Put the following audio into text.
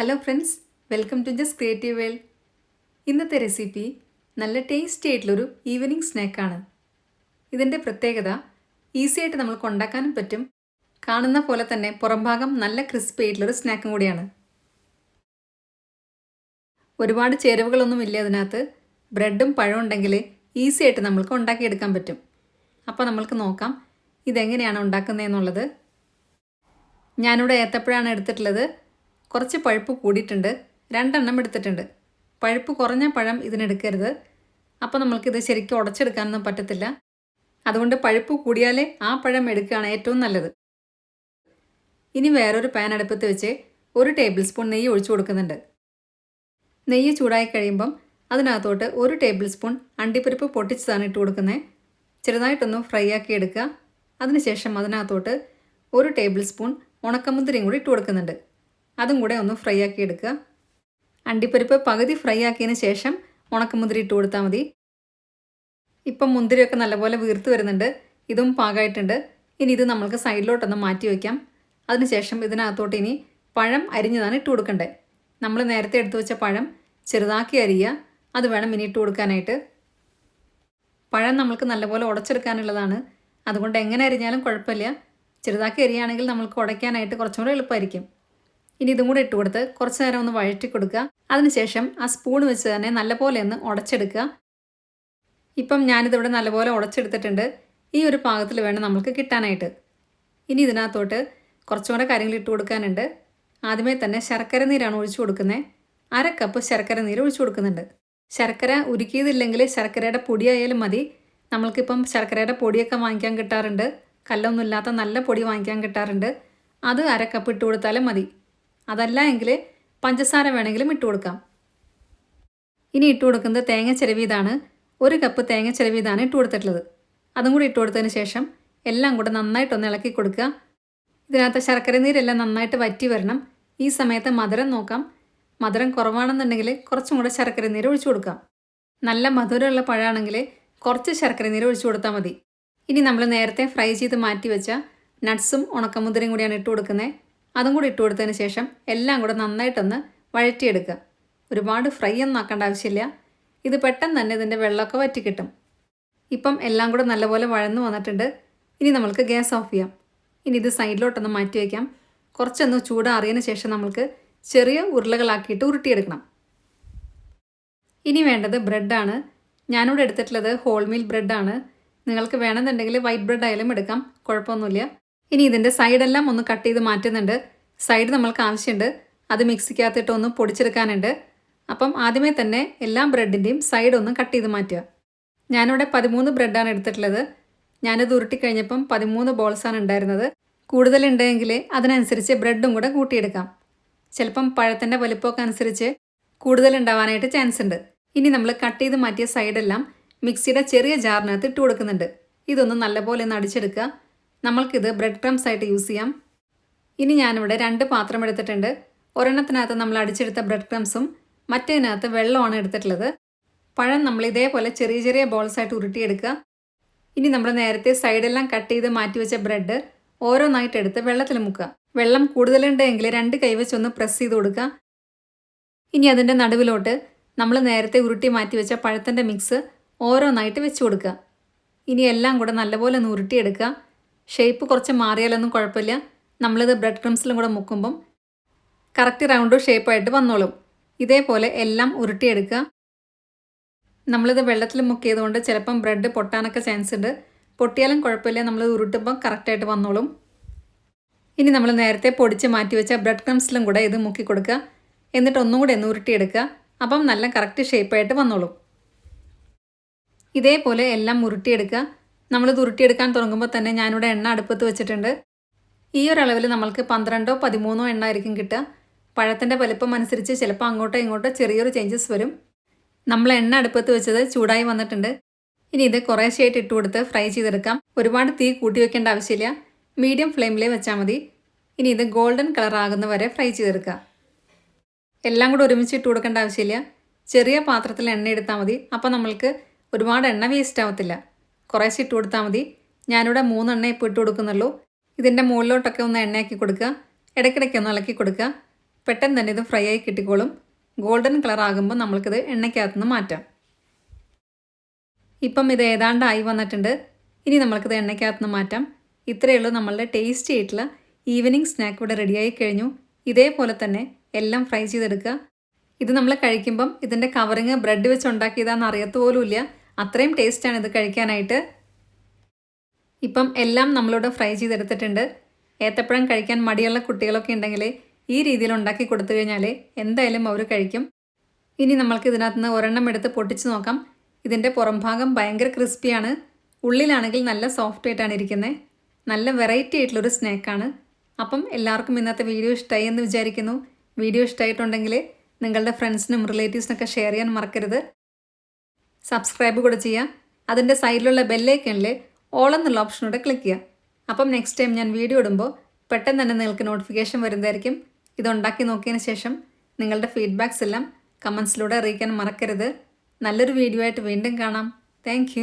Hello friends, welcome to Jas creative world. ഇന്നത്തെ recipe നല്ല tasty ആയിട്ടുള്ളൊരു ഈവനിങ് സ്നാക്കാണ്. ഇതിൻ്റെ പ്രത്യേകത ഈസി ആയിട്ട് നമുക്ക് ഉണ്ടാക്കാനും പറ്റും. കാണുന്ന പോലെ തന്നെ പുറംഭാഗം നല്ല ക്രിസ്പി ആയിട്ടുള്ളൊരു സ്നാക്കും കൂടിയാണ്. ഒരുപാട് ചേരുവകളൊന്നും ഇല്ല അതിനകത്ത്. ബ്രെഡും പഴവും ഉണ്ടെങ്കിൽ ഈസി ആയിട്ട് നമ്മൾക്ക് ഉണ്ടാക്കിയെടുക്കാൻ പറ്റും. അപ്പോൾ നമ്മൾക്ക് നോക്കാം ഇതെങ്ങനെയാണ് ഉണ്ടാക്കുന്നതെന്നുള്ളത്. ഞാനിവിടെ ഏത്തപ്പഴമാണ് എടുത്തിട്ടുള്ളത്. കുറച്ച് പഴുപ്പ് കൂടിയിട്ടുണ്ട്, 2 എണ്ണം എടുത്തിട്ടുണ്ട്. പഴുപ്പ് കുറഞ്ഞ പഴം ഇതിനെടുക്കരുത്, അപ്പോൾ നമ്മൾക്കിത് ശരിക്കും ഉടച്ചെടുക്കാനൊന്നും പറ്റത്തില്ല. അതുകൊണ്ട് പഴുപ്പ് കൂടിയാലേ ആ പഴം എടുക്കുകയാണ് ഏറ്റവും നല്ലത്. ഇനി വേറൊരു പാൻ അടുപ്പത്ത് വെച്ച് 1 ടേബിൾ സ്പൂൺ നെയ്യ് ഒഴിച്ചു കൊടുക്കുന്നുണ്ട്. നെയ്യ് ചൂടായി കഴിയുമ്പം അതിനകത്തോട്ട് 1 ടേബിൾ സ്പൂൺ അണ്ടിപ്പരിപ്പ് പൊട്ടിച്ചതാണ് ഇട്ട് കൊടുക്കുന്നത്. ചെറുതായിട്ടൊന്ന് ഫ്രൈ ആക്കി എടുക്കുക. അതിനുശേഷം അതിനകത്തോട്ട് 1 ടേബിൾ സ്പൂൺ ഉണക്കമുന്തിരിയും കൂടി ഇട്ട് കൊടുക്കുന്നുണ്ട്. അതും കൂടെ ഒന്ന് ഫ്രൈ ആക്കി എടുക്കുക. അണ്ടിപ്പരിപ്പ് പകുതി ഫ്രൈ ആക്കിയതിന് ശേഷം ഉണക്കമുന്തിരി ഇട്ട് കൊടുത്താൽ മതി. ഇപ്പം മുന്തിരിയൊക്കെ നല്ലപോലെ വീർത്ത് വരുന്നുണ്ട്. ഇതും പാകമായിട്ടുണ്ട്. ഇനി ഇത് നമ്മൾക്ക് സൈഡിലോട്ടൊന്ന് മാറ്റി വയ്ക്കാം. അതിനുശേഷം ഇതിനകത്തോട്ട് ഇനി പഴം അരിഞ്ഞതാണ് ഇട്ട് കൊടുക്കേണ്ടത്. നമ്മൾ നേരത്തെ എടുത്തു വെച്ച പഴം ചെറുതാക്കി അരിയുക. അത് വേണം ഇനി ഇട്ട് കൊടുക്കാനായിട്ട്. പഴം നമ്മൾക്ക് നല്ലപോലെ ഉടച്ചെടുക്കാനുള്ളതാണ്. അതുകൊണ്ട് എങ്ങനെ അരിഞ്ഞാലും കുഴപ്പമില്ല. ചെറുതാക്കി അരിയുകയാണെങ്കിൽ നമ്മൾക്ക് ഉടയ്ക്കാനായിട്ട് കുറച്ചും കൂടെ എളുപ്പമായിരിക്കും. ഇനി ഇതും കൂടെ ഇട്ട് കൊടുത്ത് കുറച്ച് നേരം ഒന്ന് വഴറ്റി കൊടുക്കുക. അതിനുശേഷം ആ സ്പൂൺ വെച്ച് തന്നെ നല്ലപോലെ ഒന്ന് ഉടച്ചെടുക്കുക. ഇപ്പം ഞാനിതിവിടെ നല്ലപോലെ ഉടച്ചെടുത്തിട്ടുണ്ട്. ഈ ഒരു പാകത്തിൽ വേണം നമ്മൾക്ക് കിട്ടാനായിട്ട്. ഇനി ഇതിനകത്തോട്ട് കുറച്ചും കൂടെ കാര്യങ്ങൾ ഇട്ട് കൊടുക്കാനുണ്ട്. ആദ്യമേ തന്നെ ശർക്കര നീരാണ് ഒഴിച്ചു കൊടുക്കുന്നത്. 1/2 കപ്പ് ശർക്കര നീര് ഒഴിച്ചു കൊടുക്കുന്നുണ്ട്. ശർക്കര ഉരുക്കിയതില്ലെങ്കിൽ ശർക്കരയുടെ പൊടിയായാലും മതി. നമ്മൾക്കിപ്പം ശർക്കരയുടെ പൊടിയൊക്കെ വാങ്ങിക്കാൻ കിട്ടാറുണ്ട്. കല്ലൊന്നും ഇല്ലാത്ത നല്ല പൊടി വാങ്ങിക്കാൻ കിട്ടാറുണ്ട്. അത് 1/2 കപ്പ് ഇട്ട് കൊടുത്താലും മതി. അതല്ല എങ്കിൽ പഞ്ചസാര വേണമെങ്കിലും ഇട്ട് കൊടുക്കാം. ഇനി ഇട്ട് കൊടുക്കുന്നത് തേങ്ങ ചിരവിയതാണ്. 1 കപ്പ് തേങ്ങ ചിരവിയതാണ് ഇട്ട് കൊടുത്തിട്ടുള്ളത്. അതും കൂടി ഇട്ട് കൊടുത്തതിന് ശേഷം എല്ലാം കൂടെ നന്നായിട്ടൊന്ന് ഇളക്കി കൊടുക്കുക. ഇതിനകത്ത് ശർക്കര നീരെല്ലാം നന്നായിട്ട് വറ്റി വരണം. ഈ സമയത്ത് മധുരം നോക്കാം. മധുരം കുറവാണെന്നുണ്ടെങ്കിൽ കുറച്ചും കൂടെ ശർക്കര നീര് ഒഴിച്ചു കൊടുക്കാം. നല്ല മധുരമുള്ള പഴമാണെങ്കിൽ കുറച്ച് ശർക്കര നീര് ഒഴിച്ചു കൊടുത്താൽ മതി. ഇനി നമ്മൾ നേരത്തെ ഫ്രൈ ചെയ്ത് മാറ്റി വെച്ച നട്ട്സും ഉണക്കമുന്തിരിയും കൂടിയാണ് ഇട്ട് കൊടുക്കുന്നത്. അതും കൂടി ഇട്ട് കൊടുത്തതിന് ശേഷം എല്ലാം കൂടെ നന്നായിട്ടൊന്ന് വഴറ്റിയെടുക്കുക. ഒരുപാട് ഫ്രൈ ഒന്നും ആക്കേണ്ട ആവശ്യമില്ല. ഇത് പെട്ടെന്ന് തന്നെ ഇതിൻ്റെ വെള്ളമൊക്കെ വറ്റി കിട്ടും. ഇപ്പം എല്ലാം കൂടെ നല്ലപോലെ വഴന്നു വന്നിട്ടുണ്ട്. ഇനി നമ്മൾക്ക് ഗ്യാസ് ഓഫ് ചെയ്യാം. ഇനി ഇത് സൈഡിലോട്ടൊന്ന് മാറ്റി വയ്ക്കാം. കുറച്ചൊന്ന് ചൂടാറിയതിന് ശേഷം നമ്മൾക്ക് ചെറിയ ഉരുളകളാക്കിയിട്ട് ഉരുട്ടിയെടുക്കണം. ഇനി വേണ്ടത് ബ്രെഡാണ്. ഞാനിവിടെ എടുത്തിട്ടുള്ളത് ഹോൾ മീൽ ബ്രെഡാണ്. നിങ്ങൾക്ക് വേണമെന്നുണ്ടെങ്കിൽ വൈറ്റ് ബ്രെഡ് ആയാലും എടുക്കാം, കുഴപ്പമൊന്നുമില്ല. ഇനി ഇതിൻ്റെ സൈഡെല്ലാം ഒന്ന് കട്ട് ചെയ്ത് മാറ്റുന്നുണ്ട്. സൈഡ് നമ്മൾക്ക് ആവശ്യമുണ്ട്. അത് മിക്സിക്കകത്തിട്ട് ഒന്ന് പൊടിച്ചെടുക്കാനുണ്ട്. അപ്പം ആദ്യമേ തന്നെ എല്ലാ ബ്രെഡിൻ്റെയും സൈഡ് ഒന്ന് കട്ട് ചെയ്ത് മാറ്റുക. ഞാനിവിടെ 13 ബ്രെഡാണ് എടുത്തിട്ടുള്ളത്. ഞാനത് ഉരുട്ടിക്കഴിഞ്ഞപ്പം 13 ബോൾസാണ് ഉണ്ടായിരുന്നത്. കൂടുതലുണ്ടെങ്കിൽ അതിനനുസരിച്ച് ബ്രെഡും കൂടെ കൂട്ടിയെടുക്കാം. ചിലപ്പം പഴത്തിൻ്റെ വലിപ്പമൊക്കെ അനുസരിച്ച് കൂടുതലുണ്ടാവാനായിട്ട് ചാൻസ് ഉണ്ട്. ഇനി നമ്മൾ കട്ട് ചെയ്ത് മാറ്റിയ സൈഡെല്ലാം മിക്സിയുടെ ചെറിയ ജാറിനകത്ത് ഇട്ട് കൊടുക്കുന്നുണ്ട്. ഇതൊന്ന് നല്ലപോലെ ഒന്ന് അടിച്ചെടുക്കുക. നമ്മൾക്കിത് ബ്രെഡ് ക്രംസ് ആയിട്ട് യൂസ് ചെയ്യാം. ഇനി ഞാനിവിടെ 2 പാത്രം എടുത്തിട്ടുണ്ട്. ഒരെണ്ണത്തിനകത്ത് നമ്മൾ അടിച്ചെടുത്ത ബ്രെഡ് ക്രംസും മറ്റേതിനകത്ത് വെള്ളമാണ് എടുത്തിട്ടുള്ളത്. പഴം നമ്മൾ ഇതേപോലെ ചെറിയ ചെറിയ ബോൾസായിട്ട് ഉരുട്ടിയെടുക്കുക. ഇനി നമ്മൾ നേരത്തെ സൈഡെല്ലാം കട്ട് ചെയ്ത് മാറ്റി വെച്ച ബ്രെഡ് ഓരോന്നായിട്ട് എടുത്ത് വെള്ളത്തിൽ മുക്കുക. വെള്ളം കൂടുതലുണ്ടെങ്കിൽ 2 കൈവച്ചൊന്ന് പ്രസ് ചെയ്ത് കൊടുക്കുക. ഇനി അതിൻ്റെ നടുവിലോട്ട് നമ്മൾ നേരത്തെ ഉരുട്ടി മാറ്റി വെച്ച പഴത്തിൻ്റെ മിക്സ് ഓരോന്നായിട്ട് വെച്ച് കൊടുക്കുക. ഇനി എല്ലാം കൂടെ നല്ലപോലെ ഒന്ന് ഉരുട്ടിയെടുക്കുക. ഷേപ്പ് കുറച്ച് മാറിയാലൊന്നും കുഴപ്പമില്ല. നമ്മളിത് ബ്രെഡ് ക്രംസിലും കൂടെ മുക്കുമ്പം കറക്റ്റ് റൗണ്ട് ഷേപ്പായിട്ട് വന്നോളും. ഇതേപോലെ എല്ലാം ഉരുട്ടിയെടുക്കുക. നമ്മളിത് വെള്ളത്തിൽ മുക്കിയതുകൊണ്ട് ചിലപ്പം ബ്രെഡ് പൊട്ടാനൊക്കെ ചാൻസ് ഉണ്ട്. പൊട്ടിയാലും കുഴപ്പമില്ല, നമ്മൾ ഉരുട്ടുമ്പം കറക്റ്റായിട്ട് വന്നോളും. ഇനി നമ്മൾ നേരത്തെ പൊടിച്ച് മാറ്റി വെച്ച ബ്രെഡ് ക്രംസിലും കൂടെ ഇത് മുക്കി കൊടുക്കുക. എന്നിട്ട് ഒന്നും കൂടെ ഒന്ന് ഉരുട്ടിയെടുക്കുക. അപ്പം നല്ല കറക്റ്റ് ഷേപ്പായിട്ട് വന്നോളും. ഇതേപോലെ എല്ലാം ഉരുട്ടിയെടുക്കുക. നമ്മളിത് ഉരുട്ടിയെടുക്കാൻ തുടങ്ങുമ്പോൾ തന്നെ ഞാനിവിടെ എണ്ണ അടുപ്പത്ത് വെച്ചിട്ടുണ്ട്. ഈ ഒരു അളവിൽ നമ്മൾക്ക് 12ഓ 13ഓ എണ്ണ ആയിരിക്കും കിട്ടുക. പഴത്തിൻ്റെ വലിപ്പം അനുസരിച്ച് ചിലപ്പോൾ അങ്ങോട്ടോ ഇങ്ങോട്ടോ ചെറിയൊരു ചേഞ്ചസ് വരും. നമ്മൾ എണ്ണ അടുപ്പത്ത് വെച്ചത് ചൂടായി വന്നിട്ടുണ്ട്. ഇനി ഇത് കുറേശ്ശെയായിട്ട് ഇട്ട് കൊടുത്ത് ഫ്രൈ ചെയ്തെടുക്കാം. ഒരുപാട് തീ കൂട്ടി വെക്കേണ്ട ആവശ്യമില്ല. മീഡിയം ഫ്ലെയിമിലേ വെച്ചാൽ മതി. ഇനി ഇത് ഗോൾഡൻ കളർ ആകുന്നവരെ ഫ്രൈ ചെയ്തെടുക്കുക. എല്ലാം കൂടെ ഒരുമിച്ച് ഇട്ട് കൊടുക്കേണ്ട ആവശ്യമില്ല. ചെറിയ പാത്രത്തിൽ എണ്ണ എടുത്താൽ മതി. അപ്പോൾ നമ്മൾക്ക് ഒരുപാട് എണ്ണ വേസ്റ്റ് ആവത്തില്ല. കുറേശ്ശെ ഇട്ട് കൊടുത്താൽ മതി. ഞാനിവിടെ 3 എണ്ണ ഇപ്പോൾ ഇട്ട് കൊടുക്കുന്നുള്ളൂ. ഇതിൻ്റെ മുകളിലോട്ടൊക്കെ ഒന്ന് എണ്ണയാക്കി കൊടുക്കുക. ഇടയ്ക്കിടയ്ക്ക് ഒന്ന് ഇളക്കി കൊടുക്കുക. പെട്ടെന്ന് തന്നെ ഇത് ഫ്രൈ ആയി കിട്ടിക്കോളും. ഗോൾഡൻ കളർ ആകുമ്പോൾ നമ്മൾക്കിത് എണ്ണയ്ക്കകത്തുനിന്ന് മാറ്റാം. ഇപ്പം ഇത് ഏതാണ്ടായി വന്നിട്ടുണ്ട്. ഇനി നമ്മൾക്കിത് എണ്ണയ്ക്കകത്തുനിന്ന് മാറ്റാം. ഇത്രയേ ഉള്ളൂ, നമ്മളുടെ ടേസ്റ്റി ആയിട്ടുള്ള ഈവനിങ് സ്നാക്ക് ഇവിടെ റെഡിയായി കഴിഞ്ഞു. ഇതേപോലെ തന്നെ എല്ലാം ഫ്രൈ ചെയ്തെടുക്കുക. ഇത് നമ്മൾ കഴിക്കുമ്പം ഇതിൻ്റെ കവറിങ് ബ്രെഡ് വെച്ച് ഉണ്ടാക്കിയതാണെന്ന് അറിയത്തുപോലുമില്ല. അത്രയും ടേസ്റ്റാണ് ഇത് കഴിക്കാനായിട്ട്. ഇപ്പം എല്ലാം നമ്മളിവിടെ ഫ്രൈ ചെയ്തെടുത്തിട്ടുണ്ട്. ഏത്തപ്പഴം കഴിക്കാൻ മടിയുള്ള കുട്ടികളൊക്കെ ഉണ്ടെങ്കിൽ ഈ രീതിയിൽ ഉണ്ടാക്കി കൊടുത്തു കഴിഞ്ഞാൽ എന്തായാലും അവർ കഴിക്കും. ഇനി നമ്മൾക്ക് ഇതിനകത്തുനിന്ന് ഒരെണ്ണം എടുത്ത് പൊട്ടിച്ച് നോക്കാം. ഇതിൻ്റെ പുറം ഭാഗം ഭയങ്കര ക്രിസ്പിയാണ്, ഉള്ളിലാണെങ്കിൽ നല്ല സോഫ്റ്റ് ആയിട്ടാണ് ഇരിക്കുന്നത്. നല്ല വെറൈറ്റി ആയിട്ടുള്ളൊരു സ്നാക്കാണ്. അപ്പം എല്ലാവർക്കും ഇന്നത്തെ വീഡിയോ ഇഷ്ടമായി എന്ന് വിചാരിക്കുന്നു. വീഡിയോ ഇഷ്ടമായിട്ടുണ്ടെങ്കിൽ നിങ്ങളുടെ ഫ്രണ്ട്സിനും റിലേറ്റീവ്സിനൊക്കെ ഷെയർ ചെയ്യാൻ മറക്കരുത്. സബ്സ്ക്രൈബ് കൂടെ ചെയ്യുക. അതിൻ്റെ സൈഡിലുള്ള ബെല്ലൈക്കണിൽ ഓൾ എന്നുള്ള ഓപ്ഷനോടെ ക്ലിക്ക് ചെയ്യുക. അപ്പം നെക്സ്റ്റ് ടൈം ഞാൻ വീഡിയോ ഇടുമ്പോൾ പെട്ടെന്ന് തന്നെ നിങ്ങൾക്ക് നോട്ടിഫിക്കേഷൻ വരുന്നതായിരിക്കും. ഇതുണ്ടാക്കി നോക്കിയതിന് ശേഷം നിങ്ങളുടെ ഫീഡ്ബാക്സ് എല്ലാം കമൻസിലൂടെ അറിയിക്കാൻ മറക്കരുത്. നല്ലൊരു വീഡിയോ ആയിട്ട് വീണ്ടും കാണാം. താങ്ക്